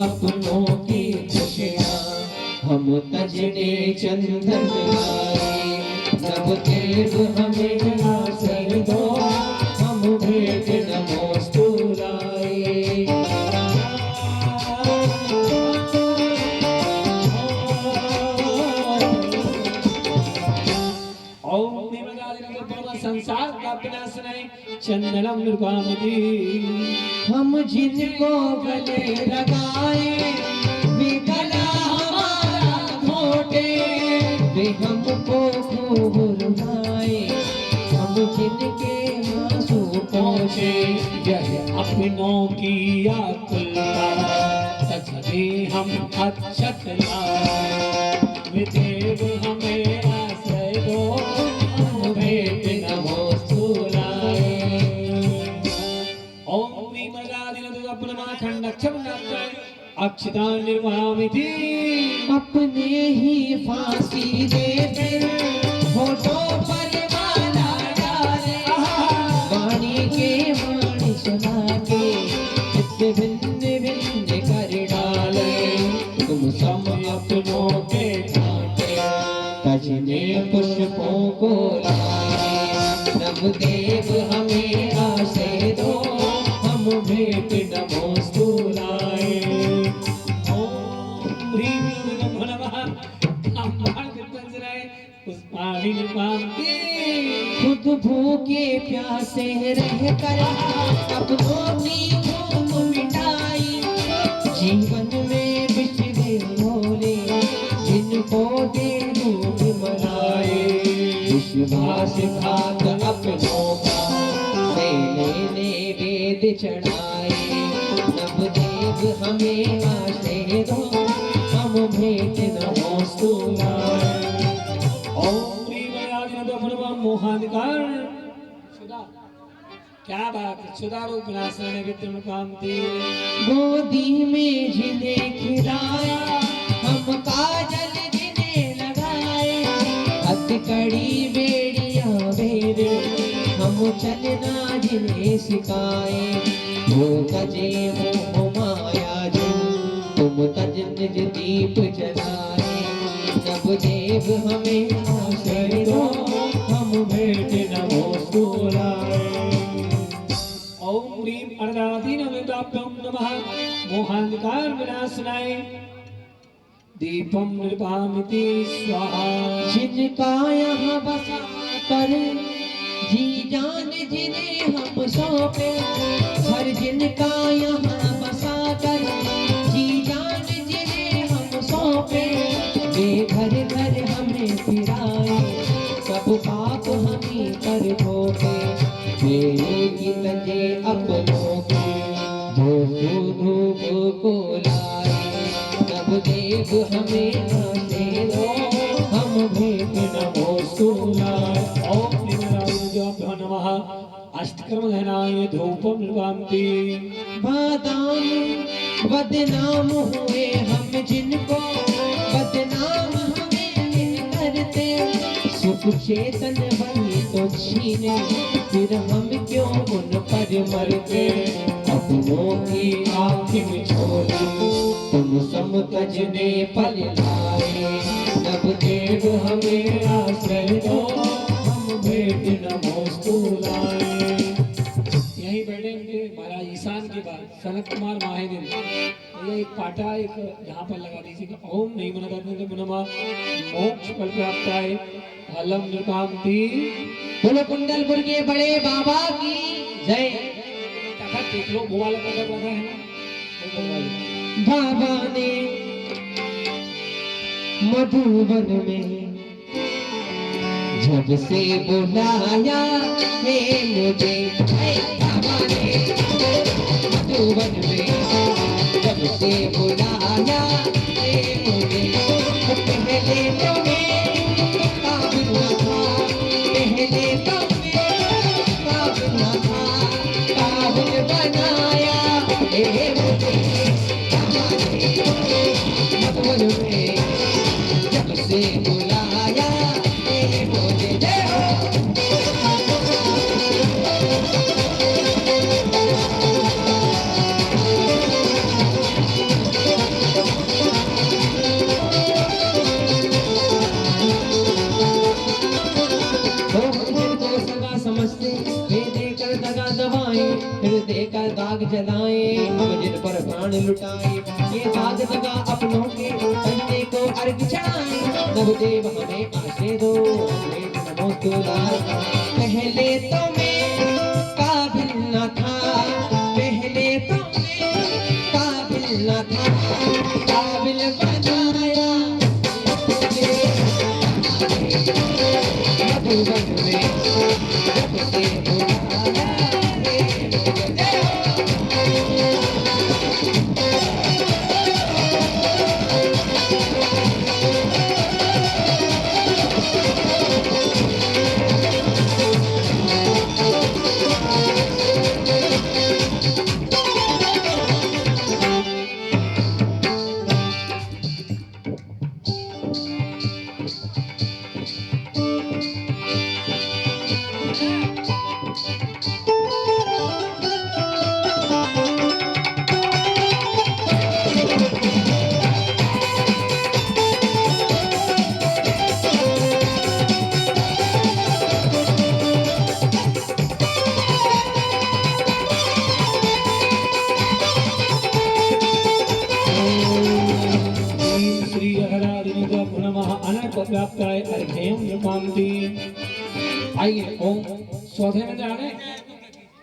अपनों की खुशियाँ हम तजने चंदन लाए। नवदेव हमें आसर दो, हम भेंट नमोस्तु लाए। संसार का विनाश नहीं, चंदनम निर्वामती। हम जिनको गले लगाए वे गला हमारा घोटे, वे हमको खूब रुलाए। हम जिनके आंसू पहुँचे, यह अपनों की आकुलता सजने हम अक्षत लाए। वे देव हमें आश्रय दो, हम भेंट नमोस्तु लाए। ओम ह्रीं अक्षता निर्वामिति। अपने ही फांसी दे फिर होठों पर माला डाले, वाणी के वाणी सुना के चित्त भिन्न भिन्न कर डाले। तुम सब अपनों के कांटे तजने पुष्पों को लाए। नवदेव हमें आसे दो, हम भेंट नमोस्तु लाए। ओम ह्रीं नमो नमः। खुद भूखे प्यासे रहकर अपनों की भूख मिटाई। जीवन में बिछड़े भोले जिनको दे दूध मलाई। विश्वासघात अपनों का लेने वेद चढ़ाए। नवदेव हमें आश्रय दो, हम भेंट नमोस्तु लाए। ओम मोहाधिकार सुधा, क्या बात है। सुधा रूप विनाशने विद्यम कांति। गोदी में जिन्हें खिलाया, हम काजल जिन्हें लगाए। हथकड़ी बेड़ियां बेरे, हम चलना जिन्हें सिखाए। वो तजे मोह माया जिन, तुम तज निज दीप जलाए। नवदेव हमें आश्रय दो, हम भेंट नमोस्तु लाए। ओम ह्रीं अर्धाधीनमिताभ्यं नमः। मोहांधकार विनाशनाय दीपम निर्वामिति स्वाहा। जिनका यहाँ बसा कर जी जान जिन्हें हम सौंपे, हर जिनका यहाँ बसा कर जी जान जिन्हें हम सौंपे। वे घर घर हमें फिराए, सब पाप हमें कर ठोके। मेरे की तजे अपनों के धूप धूप को लाए। नवदेव हमें आसे दो, हम भेंट नमोस्तु लाए। ओम ह्रीं नमः। अष्टकर्म धनाय धूपम निर्वामति। बादाम बदनाम हुए हम जिनको, बदनाम हमें करते। सुख चेतन बनी तो छीने, फिर हम क्यों उन पर मरते। अपनों की आँखें छोड़ी तुम सम तजने पल लाए। नवदेव हमें आश्रय दो, हम भेंट नमोस्तु लाए। यहीं बैठेंगे महाराज ईशान के बाद सनत कुमार माहिदिन। ये एक पाटा एक यहाँ पर लगा दीजिएगा। ओम नहीं मना करने तो मुनमा मोक्ष फल प्राप्त आए। अलम निर्कामती। बोलो कुंडलपुर के बड़े बाबा की जय। देख लो मोबाइल पर लगा है ना। बाबा ने मधुबन में जब से बुलाया है मुझे, बाबा ने मधुबन में जब से बुलाया है मुझे। पहले तो मैं काबिल न था, पहले तो मैं काबिल न था, काबिल बनाया है मुझे। बाबा ने मधुबन में जब से बुलाया है मुझे। जलाए, हम जिन पर प्राण लुटाए, ये दाग दगा अपनों के करने को अर्घ चढ़ाए। नवदेव हमें आशे दो, नमोस्तु लाल। पहले तो मैं काबिल न था, पहले तो मैं काबिल न था, काबिल बनाया मधुबन में जब से बुलाया रे मुझे। व्याप्ताय अर्घ्यं यपान्ति। आइए ओम स्वधर्म में जाने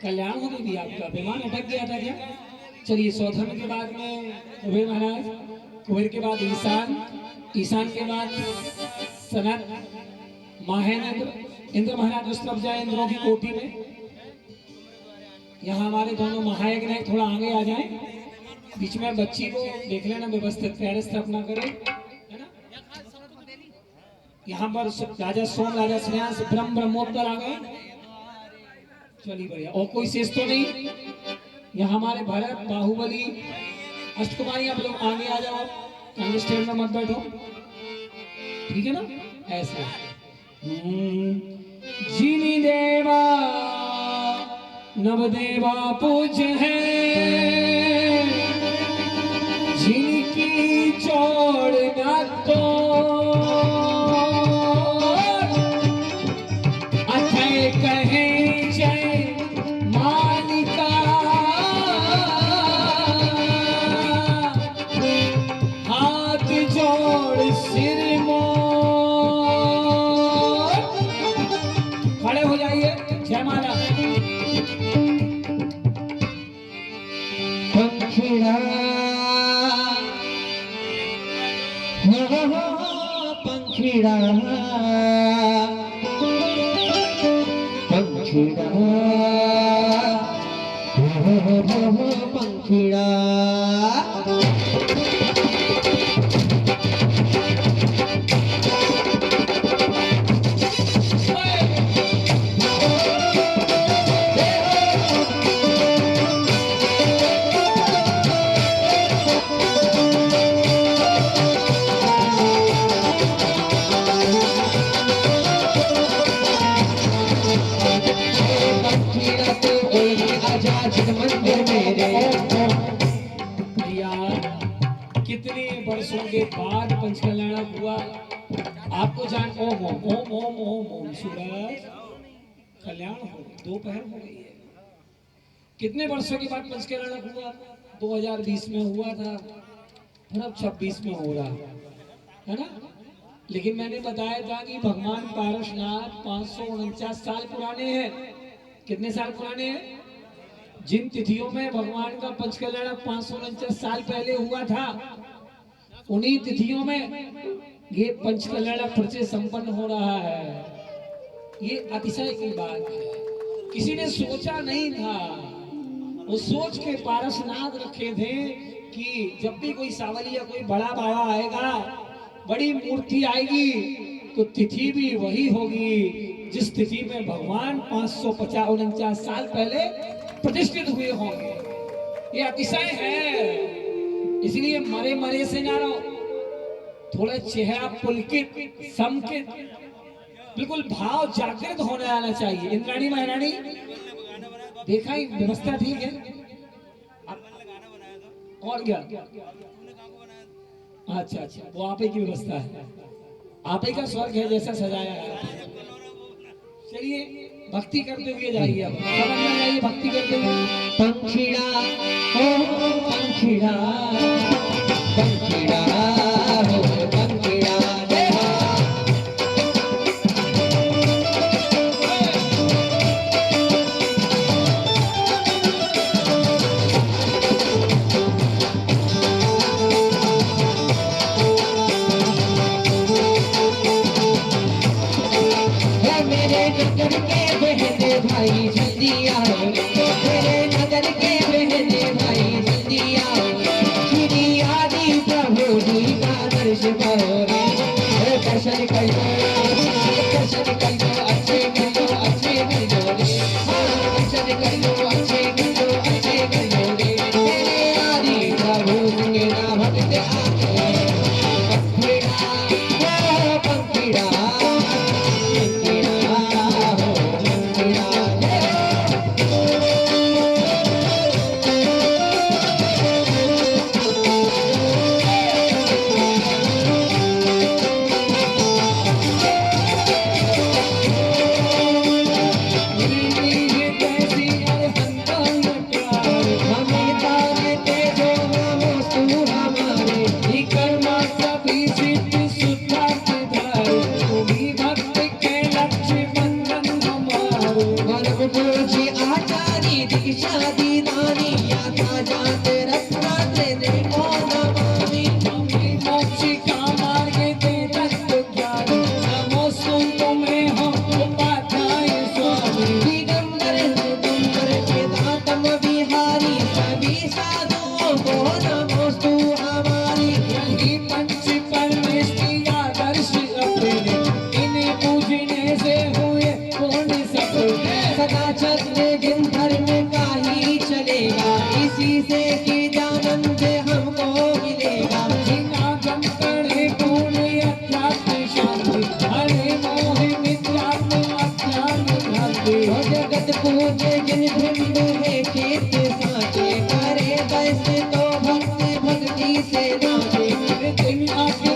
कल्याण हो गई आपका विमान अटक गया था क्या? चलिए स्वधर्म के बाद में कुबेर महाराज, कुबेर के बाद ईशान, ईशान के बाद सनत, महेंद्र, इंद्र महाराज उस तरफ जाए इंद्रों की कोटि में। यहाँ हमारे दोनों महायज्ञ हैं, थोड़ा आगे आ जाए, बीच में बच्ची को देख लेना व्यवस्थित पैर स्थापना करे, है ना। यहाँ पर राजा सोम, राजा श्रेयांश, ब्रह्म ब्रह्मोत्तर आ गए। चलिए बढ़िया, और कोई शेष तो नहीं। यहाँ हमारे भरत, बाहुबली, अष्टकुमारी, आप लोग आगे आ जाओ, स्टैंड में मत बैठो, ठीक है ना। ऐसे जिनी देवा नवदेवा पूज है, जिनकी जोड़ ना तो अथय कहे जय मालिका, हाथ जोड़ सिर मोड़, खड़े हो जाइए, जय माला। पंखिड़ा पंखिड़ा पंखिड़ा पंखिड़ा कितने वर्षों के बाद पंचकल्याण हुआ आपको जान। ओम ओम ओम ओम ओम ओम सूरज कल्याण हो, दोपहर हो गई है। कितने वर्षों के बाद पंचकल्याण हुआ? 2020 में हुआ था, अब 26 में हो रहा है ना। लेकिन मैंने बताया था कि भगवान पारसनाथ 549 साल पुराने हैं। कितने साल पुराने हैं? जिन तिथियों में भगवान का पंचकल्याण 549 साल पहले हुआ था, उन्हीं तिथियों में ये पंचकल्याण फिर से संपन्न हो रहा है। ये अतिशय की बात है, किसी ने सोचा नहीं था। वो सोच के पारसनाथ रखे थे कि जब भी कोई सावलिया, कोई बड़ा बाबा आएगा, बड़ी मूर्ति आएगी, तो तिथि भी वही होगी जिस तिथि में भगवान 549 साल पहले प्रतिष्ठित हुए होंगे। ये अतिशय है, इसलिए मरे मरे से ना रहो, थोड़ा चेहरा पुलकित, समकित, बिल्कुल भाव जागृत होने आना चाहिए। इंद्राणी महारानी देखा ही व्यवस्था ठीक है। और क्या? अच्छा अच्छा, वो आप ही की व्यवस्था है, आप ही का स्वर्ग है जैसा सजाया है। चलिए भक्ति करते हुए जाइए, अब सब अंदर जाइए भक्ति करते हुए। पंखिड़ा ओ पंखिड़ा, पंखिड़ा हो पंखिड़ा नगर के बहने भाई जल्दी आओ, मेरे नगर के बहने भाई जल्दी आओ, श्री आदि प्रभु जी का दर्शन पाओ रे, दर्शन कर लो, दर्शन कर लो, अच्छे कर लो, अच्छे कर लो रे, दर्शन कर लो, अच्छे कर लो, अच्छे कर लो रे, मेरे आदि प्रभु के नाम भक्त आके पंखिड़ा पंखिड़ा शादी दानी याता जाते रत्नाते देखो नमामि मोक्षी का मार्ग ते तत्व ज्ञान, नमोस्तु तुम्हें हम उपाध्याय स्वामी, दिगंबर दिगंबर वेदांतम विहारी, सभी साधुओं को नमोस्तु हमारी, यही पंच परमेश्वरी आदर्श अपने, इन्हें पूजने से हुए पूर्ण सफल, सदा चलने जिन धर्म का ही चलेगा, इसी से की जानंद हमको मिलेगा, जिनागम करे पूर्ण अध्यात्म शांति, हरे मोह मिथ्यात्म अज्ञान भ्रांति, जगत पूजे जिन भिंड है चित्त साचे, करे वैसे तो भक्त भक्ति से नाचे, दिन आके